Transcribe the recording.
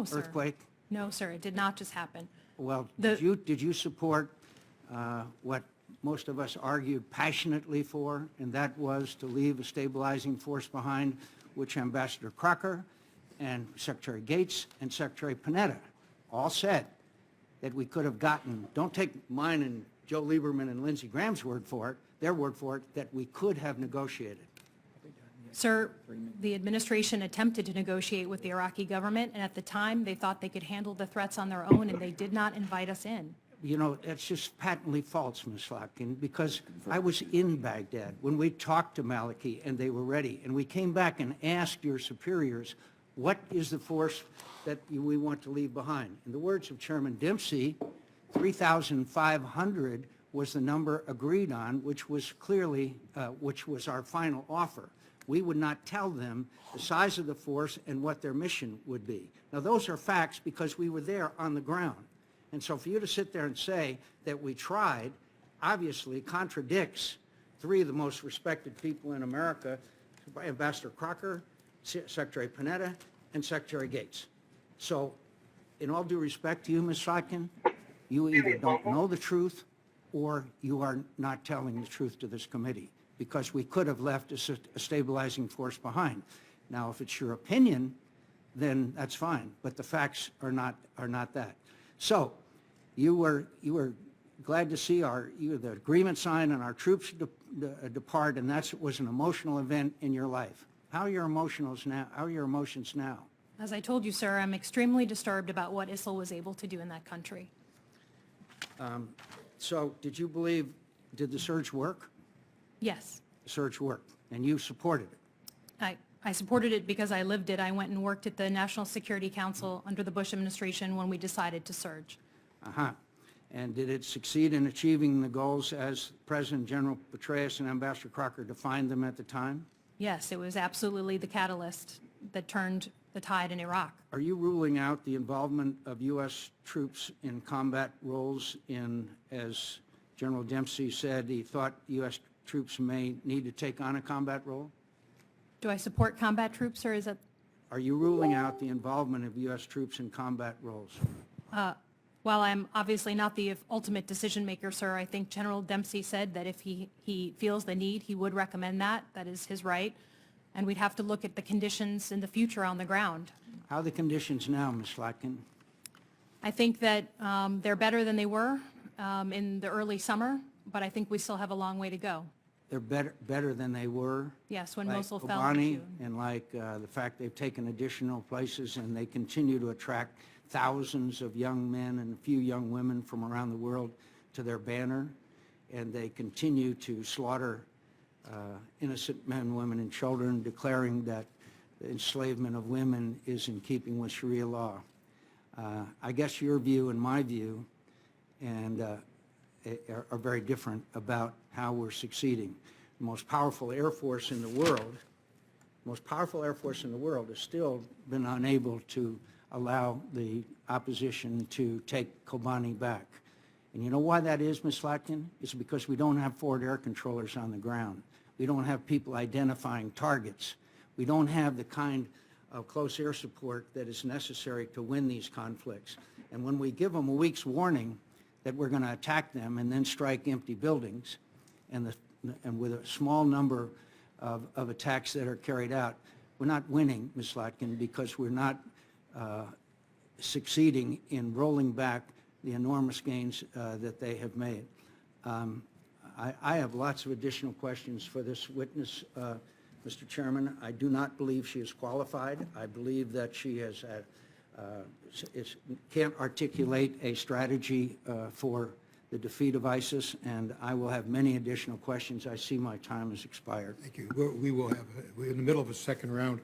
No, sir. earthquake? No, sir, it did not just happen. Well, The- did you support what most of us argued passionately for, and that was to leave a stabilizing force behind, which Ambassador Crocker and Secretary Gates and Secretary Panetta all said that we could have gotten, don't take mine and Joe Lieberman and Lindsay Graham's word for it, their word for it, that we could have negotiated. Sir, the administration attempted to negotiate with the Iraqi government, and at the time, they thought they could handle the threats on their own, and they did not invite us in. You know, that's just patently false, Ms. Slotkin, because I was in Baghdad when we talked to Maliki and they were ready. And we came back and asked your superiors, what is the force that we want to leave behind? In the words of Chairman Dempsey, 3,500 was the number agreed on, which was clearly, which was our final offer. We would not tell them the size of the force and what their mission would be. Now, those are facts because we were there on the ground. And so for you to sit there and say that we tried obviously contradicts three of the most respected people in America, Ambassador Crocker, Secretary Panetta, and Secretary Gates. So in all due respect to you, Ms. Slotkin, you either don't know the truth or you are not telling the truth to this committee, because we could have left a stabilizing force behind. Now, if it's your opinion, then that's fine, but the facts are not that. So you were glad to see the agreement signed and our troops depart, and that was an emotional event in your life. How are your emotions now? How are your emotions now? As I told you, sir, I'm extremely disturbed about what ISIL was able to do in that country. So did you believe, did the surge work? Yes. The surge worked, and you supported it. I supported it because I lived it. I went and worked at the National Security Council under the Bush administration when we decided to surge. And did it succeed in achieving the goals as President General Petraeus and Ambassador Crocker defined them at the time? Yes, it was absolutely the catalyst that turned the tide in Iraq. Are you ruling out the involvement of U.S. troops in combat roles in, as General Dempsey said, he thought U.S. troops may need to take on a combat role? Do I support combat troops, or is it? Are you ruling out the involvement of U.S. troops in combat roles? While I'm obviously not the ultimate decision maker, sir, I think General Dempsey said that if he feels the need, he would recommend that. That is his right. And we'd have to look at the conditions in the future on the ground. How are the conditions now, Ms. Slotkin? I think that they're better than they were in the early summer, but I think we still have a long way to go. They're better than they were? Yes, when like Mosul fell in Kobani, June. and like the fact they've taken additional places and they continue to attract thousands of young men and a few young women from around the world to their banner, and they continue to slaughter innocent men, women, and children, declaring that the enslavement of women is in keeping with Sharia law. I guess your view and my view are very different about how we're succeeding. The most powerful Air Force in the world, has still been unable to allow the opposition to take Kobani back. And you know why that is, Ms. Slotkin? It's because we don't have forward air controllers on the ground. We don't have people identifying targets. We don't have the kind of close air support that is necessary to win these conflicts. And when we give them a week's warning that we're going to attack them and then strike empty buildings, and with a small number of attacks that are carried out, we're not winning, Ms. Slotkin, because we're not succeeding in rolling back the enormous gains that they have made. I have lots of additional questions for this witness, Mr. Chairman. I do not believe she is qualified. I believe that she can't articulate a strategy for the defeat of ISIS, and I will have many additional questions. I see my time has expired. Thank you. We're in the middle of a second round.